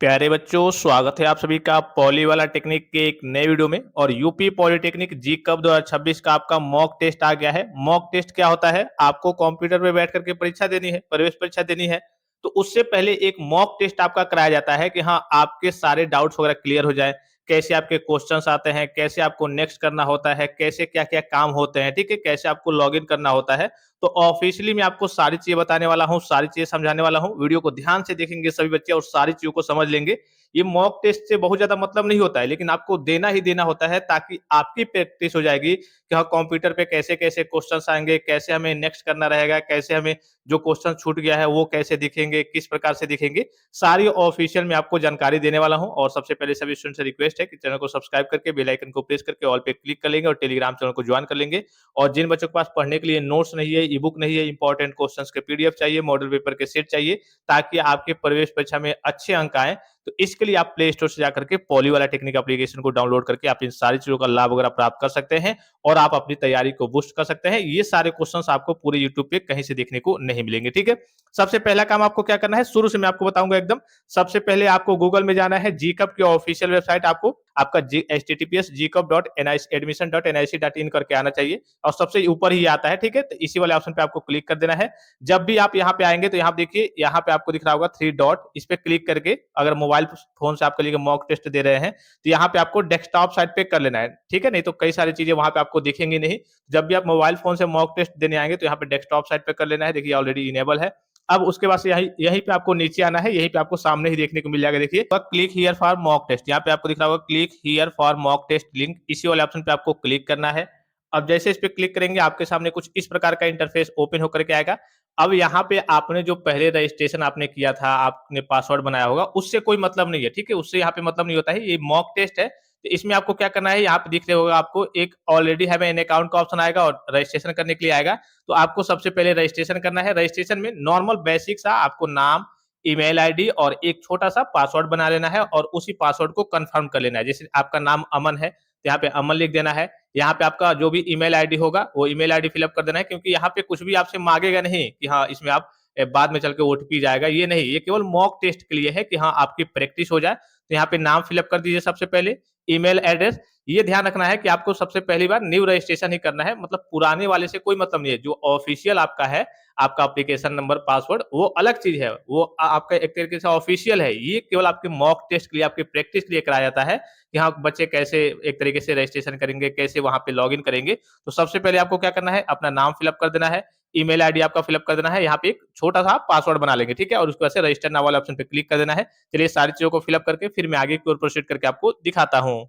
प्यारे बच्चों, स्वागत है आप सभी का पॉली वाला टेक्निक के एक नए वीडियो में। और यूपी पॉलिटेक्निक जी कब 2026 का आपका मॉक टेस्ट आ गया है। मॉक टेस्ट क्या होता है? आपको कंप्यूटर पे बैठ करके परीक्षा देनी है, प्रवेश परीक्षा देनी है। तो उससे पहले एक मॉक टेस्ट आपका कराया जाता है कि हाँ, आपके सारे डाउट्स वगैरह क्लियर हो जाए। कैसे आपके क्वेश्चंस आते हैं, कैसे आपको नेक्स्ट करना होता है, कैसे क्या क्या काम होते हैं, ठीक है, कैसे आपको लॉग इन करना होता है। तो ऑफिशियली मैं आपको सारी चीजें बताने वाला हूँ, सारी चीजें समझाने वाला हूँ। वीडियो को ध्यान से देखेंगे सभी बच्चे और सारी चीजों को समझ लेंगे। ये मॉक टेस्ट से बहुत ज्यादा मतलब नहीं होता है, लेकिन आपको देना ही देना होता है ताकि आपकी प्रैक्टिस हो जाएगी कि हाँ, कंप्यूटर पे कैसे कैसे क्वेश्चन आएंगे, कैसे हमें नेक्स्ट करना रहेगा, कैसे हमें जो क्वेश्चन छूट गया है वो कैसे दिखेंगे, किस प्रकार से दिखेंगे। सारी ऑफिशियल में आपको जानकारी देने वाला हूं। और सबसे पहले सभी स्टूडेंट से रिक्वेस्ट है कि चैनल को सब्सक्राइब करके बेल आइकन को प्रेस करके ऑल पे क्लिक कर लेंगे और टेलीग्राम चैनल को ज्वाइन कर लेंगे। और जिन बच्चों के पास पढ़ने के लिए नोट्स नहीं है, ई बुक नहीं है, इंपॉर्टेंट क्वेश्चंस के पीडीएफ चाहिए, मॉडल पेपर के सेट चाहिए, ताकि आपके प्रवेश परीक्षा में अच्छे अंक आए, तो इसके लिए आप प्ले स्टोर से जाकर के पॉली वाला टेक्निक एप्लीकेशन को डाउनलोड करके आप इन सारी चीजों का लाभ वगैरह प्राप्त कर सकते हैं। और आप अपनी तैयारी को बूस्ट कर सकते हैं। ये सारे क्वेश्चंस आपको पूरे यूट्यूब पे कहीं से देखने को नहीं मिलेंगे, ठीक है। सबसे पहला काम आपको क्या करना है, शुरू से मैं आपको बताऊंगा एकदम। सबसे पहले आपको गूगल में जाना है, जीकब की ऑफिशियल वेबसाइट आपको आपका https gcub.nic.admission.nic.in करके आना चाहिए। और सबसे ऊपर ही आता है, ठीक है। तो इसी वाले ऑप्शन पे आपको क्लिक कर देना है। जब भी आप यहाँ पे आएंगे तो यहाँ देखिए, यहाँ पे आपको दिख रहा होगा 3 डॉट, इस पे क्लिक करके अगर मोबाइल फोन से आपके लिए मॉक टेस्ट दे रहे हैं तो यहाँ पे आपको डेस्कटॉप साइट पे कर लेना है, ठीक है। नहीं तो कई सारी चीजें वहां पे आपको दिखेंगी नहीं। जब भी आप मोबाइल फोन से मॉक टेस्ट देने आएंगे तो यहाँ पे डेस्कटॉप साइट पे कर लेना है। देखिए ऑलरेडी इनेबल है। अब उसके बाद से यही यहीं पे आपको नीचे आना है। यहीं पे आपको सामने ही देखने को मिल जाएगा, देखिए click here for mock test. यहाँ पे आपको दिख रहा होगा click here for mock test link, इसी वाले ऑप्शन पे आपको क्लिक करना है। अब जैसे इस पे क्लिक करेंगे आपके सामने कुछ इस प्रकार का इंटरफेस ओपन होकर के आएगा। अब यहाँ पे आपने जो पहले रजिस्ट्रेशन आपने किया था, आपने पासवर्ड बनाया होगा, उससे कोई मतलब नहीं है, ठीक है। उससे यहाँ पे मतलब नहीं होता है, ये मॉक टेस्ट है। तो इसमें आपको क्या करना है, यहाँ पे दिख रहा होगा आपको एक ऑलरेडी हैव एन अकाउंट का ऑप्शन आएगा और रजिस्ट्रेशन करने के लिए आएगा। तो आपको सबसे पहले रजिस्ट्रेशन करना है। रजिस्ट्रेशन में नॉर्मल बेसिक सा आपको नाम, ईमेल आईडी और एक छोटा सा पासवर्ड बना लेना है और उसी पासवर्ड को कंफर्म कर लेना है। जैसे आपका नाम अमन है तो यहाँ पे अमन लिख देना है। यहाँ पे आपका जो भी ईमेल आईडी होगा वो ईमेल आईडी फिलअप कर देना है, क्योंकि यहाँ पे कुछ भी आपसे मांगेगा नहीं कि हाँ, इसमें आप बाद में चल के ओटीपी जाएगा, ये नहीं। ये केवल मॉक टेस्ट के लिए है कि हाँ, आपकी प्रैक्टिस हो जाए। तो यहाँ पे नाम फिलअप कर दीजिए सबसे पहले, ईमेल एड्रेस। ये ध्यान रखना है कि आपको सबसे पहली बार न्यू रजिस्ट्रेशन ही करना है, मतलब पुराने वाले से कोई मतलब नहीं है। जो ऑफिशियल आपका है, आपका एप्लीकेशन नंबर, पासवर्ड, वो अलग चीज है। वो आपका एक तरीके से ऑफिशियल है। ये केवल आपके मॉक टेस्ट के लिए, आपकी प्रैक्टिस के लिए कराया जाता है कि हाँ, बच्चे कैसे एक तरीके से रजिस्ट्रेशन करेंगे, कैसे वहां पे लॉग इन करेंगे। तो सबसे पहले आपको क्या करना है, अपना नाम फिलअप कर देना है, ईमेल आईडी आपका फिलअप कर देना है, यहाँ पे एक छोटा सा पासवर्ड बना लेंगे, ठीक है। और उसके बाद से रजिस्टर नाउ वाले ऑप्शन पे क्लिक कर देना है। चलिए सारी चीजों को फिलअप करके फिर मैं आगे की ओर प्रोसीड करके आपको दिखाता हूँ।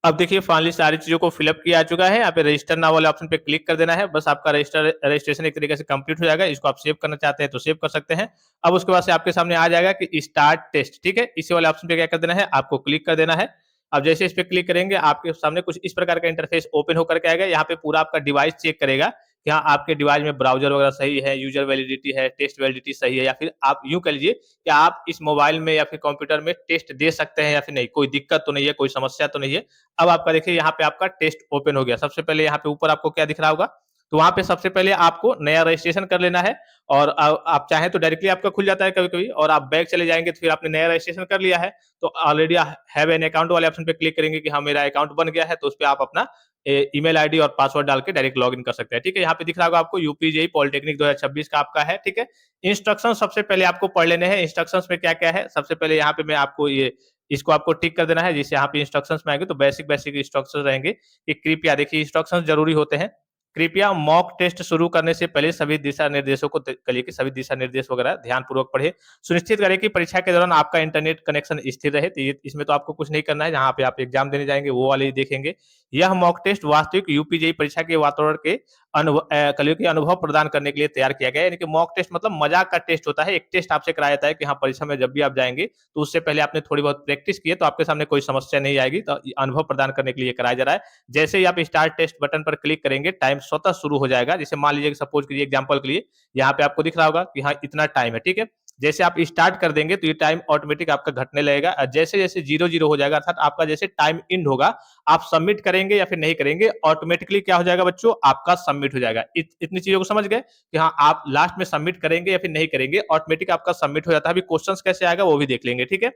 अब देखिए फाइनली सारी चीजों को फिलअप किया जा चुका है। यहाँ पे रजिस्टर नाउ वाले ऑप्शन पे क्लिक कर देना है। बस आपका रजिस्ट्रेशन एक तरीके से कंप्लीट हो जाएगा। इसको आप सेव करना चाहते हैं तो सेव कर सकते हैं। अब उसके बाद से आपके सामने आ जाएगा कि स्टार्ट टेस्ट, ठीक है। इसी वाले ऑप्शन पे क्या कर देना है, आपको क्लिक कर देना है। अब जैसे इस पे क्लिक करेंगे आपके सामने कुछ इस प्रकार का इंटरफेस ओपन होकर के आएगा। यहाँ पे पूरा आपका डिवाइस चेक करेगा कि हाँ, आपके डिवाइस में ब्राउजर वगैरह सही है, यूजर वैलिडिटी है, टेस्ट वैलिडिटी सही है, या फिर आप यूं कह लीजिए कि आप इस मोबाइल में या फिर कंप्यूटर में टेस्ट दे सकते हैं या फिर नहीं, कोई दिक्कत तो नहीं है, कोई समस्या तो नहीं है। अब आपका देखिए यहाँ पे आपका टेस्ट ओपन हो गया। सबसे पहले यहाँ पे ऊपर आपको क्या दिख रहा होगा, तो वहां पे सबसे पहले आपको नया रजिस्ट्रेशन कर लेना है। और आप चाहें तो डायरेक्टली आपका खुल जाता है कभी कभी, और आप बैक चले जाएंगे तो फिर आपने नया रजिस्ट्रेशन कर लिया है तो ऑलरेडी हैव एन अकाउंट वाले ऑप्शन पे क्लिक करेंगे कि हाँ, मेरा अकाउंट बन गया है, तो उस पर आप अपना ईमेल आईडी और पासवर्ड डाल के डायरेक्ट लॉग इन कर सकते हैं, ठीक है। यहाँ पे दिख रहा होगा आपको यूपीजेई पॉलिटेक्निक 2026 का आपका है, ठीक है। इंस्ट्रक्शन सबसे पहले आपको पढ़ लेने हैं। इंस्ट्रक्शंस में क्या क्या है, सबसे पहले यहाँ पे मैं आपको ये इसको आपको टिक कर देना है। जिससे यहाँ पे इंस्ट्रक्शंस में आएंगे तो बेसिक बेसिक इंस्ट्रक्शंस रहेंगे कि कृपया, देखिए इंस्ट्रक्शंस जरूरी होते हैं। कृपया मॉक टेस्ट शुरू करने से पहले सभी दिशा निर्देशों को करिए कि सभी दिशा निर्देश वगैरह ध्यानपूर्वक पढ़े। सुनिश्चित करें कि परीक्षा के दौरान आपका इंटरनेट कनेक्शन स्थिर रहे। तो इसमें तो आपको कुछ नहीं करना है, जहां पे आप एग्जाम देने जाएंगे वो वाले ही देखेंगे। यह मॉक टेस्ट वास्तविक यूपीजेई परीक्षा के वातावरण के अनुभव प्रदान करने के लिए तैयार किया गया है। यानी कि मॉक टेस्ट मतलब मजाक का टेस्ट होता है। एक टेस्ट आपसे कराया जाता है कि हाँ, परीक्षा में जब भी आप जाएंगे तो उससे पहले आपने थोड़ी बहुत प्रैक्टिस की है तो आपके सामने कोई समस्या नहीं आएगी। तो अनुभव प्रदान करने के लिए कराया जा रहा है। जैसे ही आप स्टार्ट टेस्ट बटन पर क्लिक करेंगे, टाइम स्वतः शुरू हो जाएगा। जैसे मान लीजिए, सपोज कीजिए एग्जाम्पल के लिए यहाँ पे आपको दिख रहा होगा कि हाँ, इतना टाइम है, ठीक है। जैसे आप स्टार्ट कर देंगे तो ये टाइम ऑटोमेटिक आपका घटने लगेगा। जैसे जैसे 0 0 हो जाएगा अर्थात आपका जैसे टाइम एंड होगा, आप सबमिट करेंगे या फिर नहीं करेंगे, ऑटोमेटिकली क्या हो जाएगा बच्चों, आपका सबमिट हो जाएगा। इतनी चीजों को समझ गए कि हाँ आप लास्ट में सबमिट करेंगे या फिर नहीं करेंगे, ऑटोमेटिक आपका सबमिट हो जाता है। अभी क्वेश्चन कैसे आएगा वो भी देख लेंगे, ठीक है।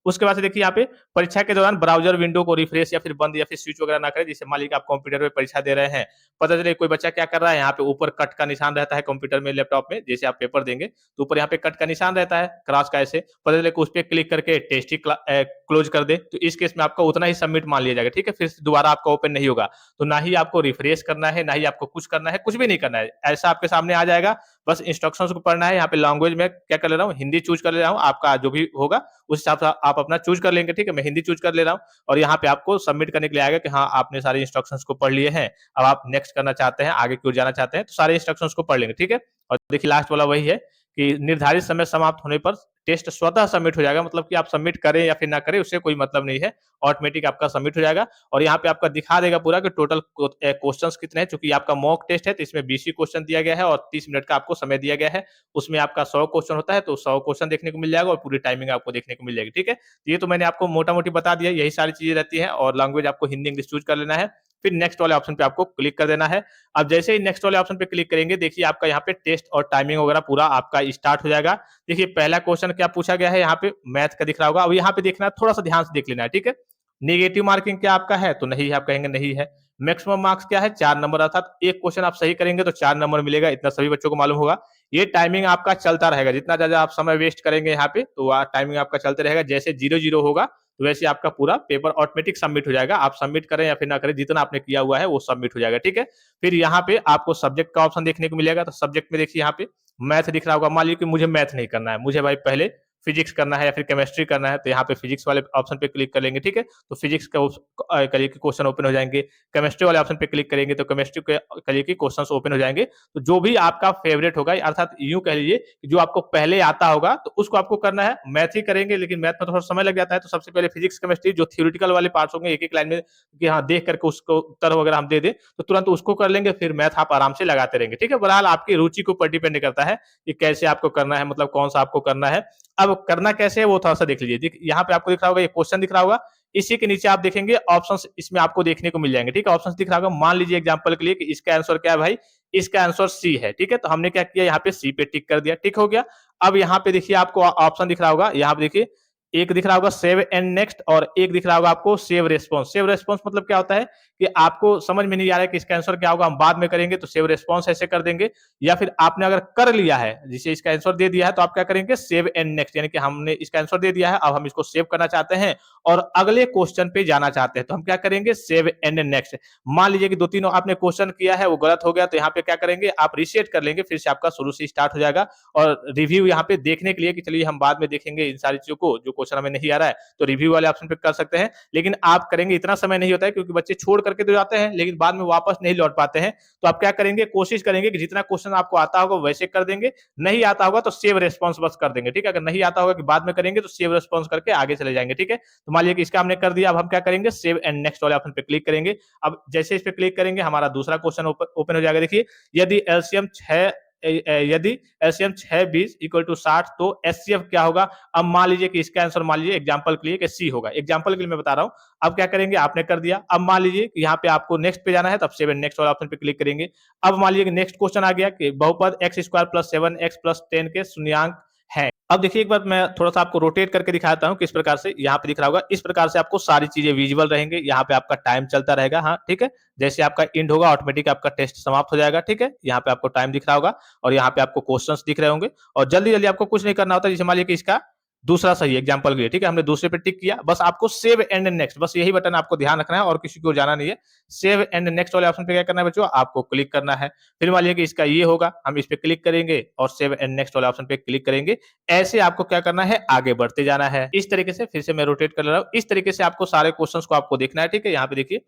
उसके बाद से देखिए यहाँ पे परीक्षा के दौरान ब्राउजर विंडो को रिफ्रेश या फिर बंद या फिर स्विच वगैरह ना करें। जैसे मान लीजिए आप कंप्यूटर में परीक्षा दे रहे हैं, पता चले कोई बच्चा क्या कर रहा है, यहाँ पे ऊपर कट का निशान रहता है कंप्यूटर में, लैपटॉप में जैसे आप पेपर देंगे तो ऊपर यहाँ पे कट का निशान रहता है, क्रॉस का ऐसे, पता चले उस पर क्लिक करके टेस्ट ही क्लोज कर दे, तो इस केस में आपका उतना ही सबमिट मान लिया जाएगा, ठीक है। फिर दोबारा आपका ओपन नहीं होगा। तो ना ही आपको रिफ्रेश करना है, ना ही आपको कुछ करना है, कुछ भी नहीं करना है, ऐसा आपके सामने आ जाएगा। बस इंस्ट्रक्शंस को पढ़ना है। यहाँ पे लैंग्वेज में क्या कर ले रहा हूँ, हिंदी चूज कर ले रहा हूँ, आपका जो भी होगा उस हिसाब से आप अपना चूज कर लेंगे, ठीक है। मैं हिंदी चूज कर ले रहा हूँ और यहाँ पे आपको सबमिट करने के लिए आएगा कि हाँ आपने सारे इंस्ट्रक्शंस को पढ़ लिए हैं, अब आप नेक्स्ट करना चाहते हैं, आगे की ओर जाना चाहते हैं, तो सारे इंस्ट्रक्शंस को पढ़ लेंगे, ठीक है। और देखिए लास्ट वाला वही है कि निर्धारित समय समाप्त होने पर टेस्ट स्वतः सबमिट हो जाएगा, मतलब कि आप सबमिट करें या फिर ना करें उससे कोई मतलब नहीं है, ऑटोमेटिक आपका सबमिट हो जाएगा। और यहाँ पे आपका दिखा देगा पूरा कि टोटल क्वेश्चंस कितने हैं, चूंकि आपका मॉक टेस्ट है तो इसमें 20 क्वेश्चन दिया गया है और 30 मिनट का आपको समय दिया गया है। उसमें आपका 100 क्वेश्चन होता है तो 100 क्वेश्चन देखने को मिल जाएगा और पूरी टाइमिंग आपको देखने को मिल जाएगी, ठीक है। ये तो मैंने आपको मोटा मोटी बता दिया, यही सारी चीजें रहती है। और लैंग्वेज आपको हिंदी इंग्लिश चूज कर लेना है, फिर नेक्स्ट वाले ऑप्शन पे आपको क्लिक कर देना है। अब जैसे ही नेक्स्ट वाले ऑप्शन पे क्लिक करेंगे, देखिए आपका यहाँ पे टेस्ट और टाइमिंग वगैरह पूरा आपका स्टार्ट हो जाएगा। देखिए पहला क्वेश्चन क्या पूछा गया है, यहाँ पे मैथ का दिख रहा होगा। अब यहाँ पे देखना है, थोड़ा सा ध्यान से देख लेना है, ठीक है। नेगेटिव मार्किंग क्या आपका है, तो नहीं है, आप कहेंगे नहीं है। मैक्सिमम मार्क्स क्या है, 4 नंबर, अर्थात एक क्वेश्चन आप सही करेंगे तो 4 नंबर मिलेगा, इतना सभी बच्चों को मालूम होगा। ये टाइमिंग आपका चलता रहेगा, जितना ज्यादा आप समय वेस्ट करेंगे यहाँ पे तो टाइमिंग आपका चलते रहेगा। जैसे 0 0 होगा तो वैसे आपका पूरा पेपर ऑटोमेटिक सबमिट हो जाएगा, आप सबमिट करें या फिर ना करें, जितना आपने किया हुआ है वो सबमिट हो जाएगा, ठीक है। फिर यहाँ पे आपको सब्जेक्ट का ऑप्शन देखने को मिलेगा, तो सब्जेक्ट में देखिए यहाँ पे मैथ दिख रहा होगा। मान लीजिए कि मुझे मैथ नहीं करना है, मुझे भाई पहले फिजिक्स करना है या फिर केमिस्ट्री करना है, तो यहाँ पे फिजिक्स वाले ऑप्शन पे क्लिक कर लेंगे, ठीक है। तो फिजिक्स का करिए के क्वेश्चन ओपन हो जाएंगे। केमिस्ट्री वाले ऑप्शन पे क्लिक करेंगे तो केमिस्ट्री के करिए के क्वेश्चन ओपन हो जाएंगे। तो जो भी आपका फेवरेट होगा, अर्थात यूं कह लीजिए जो आपको पहले आता होगा तो उसको आपको करना है। मैथ ही करेंगे, लेकिन मैथ में थोड़ा समय लग जाता है, तो सबसे पहले फिजिक्स केमिस्ट्री जो थ्योरेटिकल वाले पार्ट्स होंगे एक एक लाइन में कि हाँ देख करके उसको उत्तर वगैरह हम दे दें, तो तुरंत उसको कर लेंगे, फिर मैथ आप आराम से लगाते रहेंगे, ठीक है। बहरहाल आपकी रुचि के ऊपर डिपेंड करता है कि कैसे आपको करना है, मतलब कौन सा आपको करना है। अब करना कैसे है वो थोड़ा सा देख लीजिए। यहाँ पे आपको दिख रहा होगा, ये क्वेश्चन दिख रहा होगा, इसी के नीचे आप देखेंगे ऑप्शंस इसमें आपको देखने को मिल जाएंगे, ठीक है। ऑप्शंस दिख रहा होगा, मान लीजिए एग्जांपल के लिए कि इसका आंसर क्या है भाई, इसका आंसर सी है, ठीक है। तो हमने क्या किया, यहाँ पे सी पे टिक कर दिया, टिक हो गया। अब यहाँ पे देखिए आपको ऑप्शन दिख रहा होगा, यहाँ पे देखिए एक दिख रहा होगा सेव एंड नेक्स्ट और एक दिख रहा होगा आपको सेव रेस्पॉन्स। सेव रेस्पॉन्स मतलब क्या होता है कि आपको समझ में नहीं आ रहा है कि इसका आंसर क्या होगा, हम बाद में करेंगे, तो सेव रेस्पॉन्स ऐसे कर देंगे। या फिर आपने अगर कर लिया है, जिसे इसका आंसर दे दिया है, तो आप क्या करेंगे, सेव एंड नेक्स्ट, यानी कि हमने इसका आंसर दे दिया है, अब हम इसको सेव करना चाहते हैं और अगले क्वेश्चन पे जाना चाहते हैं, तो हम क्या करेंगे, सेव एंड नेक्स्ट। मान लीजिए कि दो तीनों आपने क्वेश्चन किया है वो गलत हो गया, तो यहाँ पे क्या करेंगे, आप रीसेट कर लेंगे, फिर से आपका शुरू से स्टार्ट हो जाएगा। और रिव्यू यहाँ पे देखने के लिए कि चलिए हम बाद में देखेंगे इन सारी चीजों को, जो क्वेश्चन हमें नहीं आ रहा है तो रिव्यू वाले ऑप्शन पे कर सकते हैं। लेकिन आप करेंगे, इतना समय नहीं होता है क्योंकि बच्चे छोड़ करके तो जाते हैं लेकिन बाद में वापस नहीं लौट पाते हैं। तो आप क्या करेंगे, कोशिश करेंगे कि जितना क्वेश्चन आपको आता होगा वैसे कर देंगे, नहीं आता होगा तो सेव रेस्पॉन्स बस कर देंगे, ठीक है। अगर नहीं आता होगा कि बाद में करेंगे तो सेव रेस्पॉन्स करके आगे चले जाएंगे, ठीक है। तो मान लीजिए कि इसका हमने कर दिया, अब हम क्या करेंगे, सेव एंड नेक्स्ट वाले ऑप्शन पे क्लिक करेंगे। अब जैसे इस पे क्लिक करेंगे हमारा दूसरा क्वेश्चन ओपन हो जाएगा। देखिए यदि एलसीएम 6 यदि एलसीएम 6 20 इक्वल टू 60 तो एचसीएफ क्या होगा। अब मान लीजिए कि इसका आंसर मान लीजिए एग्जांपल के लिए कि सी होगा, एग्जांपल के लिए मैं बता रहा हूं। अब क्या करेंगे, आपने कर दिया, अब मान लीजिए कि यहाँ पे आपको नेक्स्ट पे जाना है, तब 7 नेक्स्ट वाला ऑप्शन पे क्लिक करेंगे। अब मान लीजिए कि नेक्स्ट क्वेश्चन आ गया कि बहुपद x square plus 7 x plus 10 के शून्यंक है। अब देखिए एक बार मैं थोड़ा सा आपको रोटेट करके दिखाता हूँ किस प्रकार से यहाँ पे दिख रहा होगा, इस प्रकार से आपको सारी चीजें विजुअल रहेंगे। यहाँ पे आपका टाइम चलता रहेगा, हाँ ठीक है। जैसे आपका एंड होगा ऑटोमेटिक आपका टेस्ट समाप्त हो जाएगा, ठीक है। यहाँ पे आपको टाइम दिख रहा होगा और यहाँ पे आपको क्वेश्चंस दिख रहे होंगे और जल्दी जल्दी आपको कुछ नहीं करना होता। जैसे मान लीजिए कि इसका दूसरा सही एग्जांपल के लिए, ठीक है, हमने दूसरे पे टिक किया, बस आपको सेव एंड नेक्स्ट, बस यही बटन आपको ध्यान रखना है और किसी को जाना नहीं है। सेव एंड नेक्स्ट वाले ऑप्शन पे क्या करना है बच्चों, आपको क्लिक करना है। फिर मान लीजिए कि इसका ये होगा, हम इस पे क्लिक करेंगे और सेव एंड नेक्स्ट वाले ऑप्शन पे क्लिक करेंगे। ऐसे आपको क्या करना है, आगे बढ़ते जाना है। इस तरीके से फिर से मैं रोटेट कर रहा हूँ, इस तरीके से आपको सारे क्वेश्चंस को आपको देखना है, ठीक है। यहाँ पे देखिए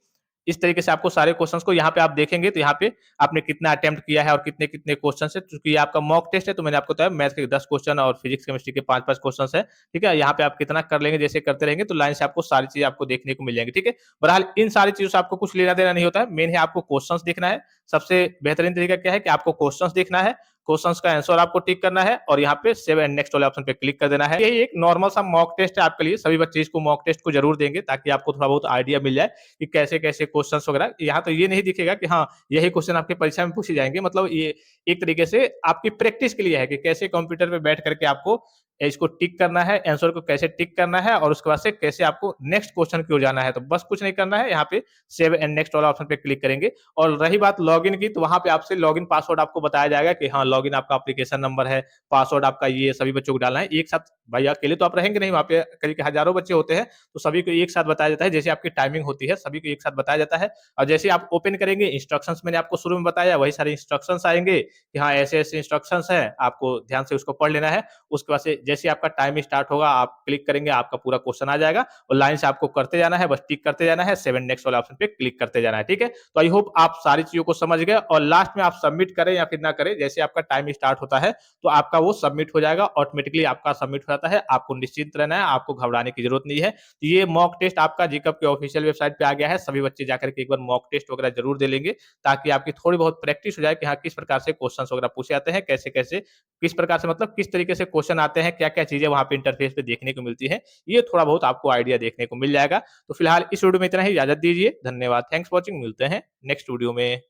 इस तरीके से आपको सारे क्वेश्चंस को यहाँ पे आप देखेंगे तो यहाँ पे आपने कितना अटेम्प्ट किया है और कितने कितने क्वेश्चन है। चूंकि ये आपका मॉक टेस्ट है तो मैंने आपको बताया मैथ के 10 क्वेश्चन और फिजिक्स केमिस्ट्री के 5-5 क्वेश्चन है, ठीक है। यहाँ पे आप कितना कर लेंगे, जैसे करते रहेंगे तो लाइन से आपको सारी चीजें आपको देखने को मिल जाएंगी, ठीक है। बहरहाल इन सारी चीजों से आपको कुछ लेना देना नहीं होता है, मेन है आपको क्वेश्चन देखना है। सबसे बेहतरीन तरीका क्या है कि आपको क्वेश्चन देखना है क्वेश्चंस का आंसर आपको टिक करना है और यहाँ पे सेव एंड नेक्स्ट वाले ऑप्शन पे क्लिक कर देना है। यही एक नॉर्मल सा मॉक टेस्ट है आपके लिए, सभी बच्चे इसको मॉक टेस्ट को जरूर देंगे ताकि आपको थोड़ा बहुत आइडिया मिल जाए कि कैसे-कैसे क्वेश्चंस वगैरह। यहाँ तो ये नहीं दिखेगा कि हाँ, यही क्वेश्चन आपकी परीक्षा में पूछे जाएँगे, मतलब ये एक तरीके से आपकी प्रैक्टिस के लिए है कि कैसे कंप्यूटर पे बैठ करके आपको इसको टिक करना है, आंसर को कैसे टिक करना है और उसके बाद से कैसे आपको नेक्स्ट क्वेश्चन की ओर जाना है। तो बस कुछ नहीं करना है, यहाँ पे सेव एंड नेक्स्ट वाला ऑप्शन पे क्लिक करेंगे और रही बात लॉगिन की, तो वहाँ पे आपसे लॉगिन पासवर्ड आपको बताया जाएगा कि हाँ, लॉगिन आपका एप्लीकेशन नंबर है, पासवर्ड आपका ये सभी बच्चों को डालना है। एक साथ भाई अकेले तो आप रहेंगे नहीं, वहाँ पे करीब के हज़ारों बच्चे होते हैं, तो सभी को एक साथ बताया जाता है। जैसे आपकी टाइमिंग होती है, सभी को एक साथ बताया जाता है और जैसे आप ओपन करेंगे, इंस्ट्रक्शंस मैंने आपको शुरू में बताया, वही सारे इंस्ट्रक्शंस आएँगे कि हाँ, ऐसे-ऐसे इंस्ट्रक्शंस हैं, आपको ध्यान से उसको पढ़ लेना है। उसके बाद से जैसे ही आपका टाइम स्टार्ट होगा, आप क्लिक करेंगे, आपका पूरा क्वेश्चन आ जाएगा और लाइन से आपको करते जाना है, बस टिक करते जाना है, सेव एंड नेक्स्ट वाले ऑप्शन पे क्लिक करते जाना है, ठीक है? तो आई होप आप सारी चीज़ों को समझ गए और लास्ट में आप सबमिट करें या फिर ना करें, जैसे आपका टाइम स्टार्ट होता है, तो आपका वो सबमिट हो जाएगा, ऑटोमेटिकली आपका सबमिट हो जाता है, आपको निश्चिंत रहना है, आपको घबराने की ज़रूरत नहीं है। तो ये मॉक टेस्ट आपका जेकब के ऑफिशियल वेबसाइट पे आ गया है, सभी बच्चे जाकर के एक बार मॉक टेस्ट वगैरह ज़रूर दे लेंगे, ताकि आपकी थोड़ी बहुत प्रैक्टिस हो जाए कि हाँ, किस प्रकार से क्वेश्चन्स वगैरह पूछे जाते हैं, कैसे-कैसे, किस प्रकार से मतलब किस तरीके से क्वेश्चन आते हैं, क्या-क्या चीज़ें वहाँ पे इंटरफेस पे देखने को मिलती हैं, ये थोड़ा बहुत आपको आइडिया देखने को मिल जाएगा। तो फिलहाल इस वीडियो में इतना ही, इजाज़त दीजिए। धन्यवाद, थैंक्स फॉर वॉचिंग, मिलते हैं नेक्स्ट वीडियो में।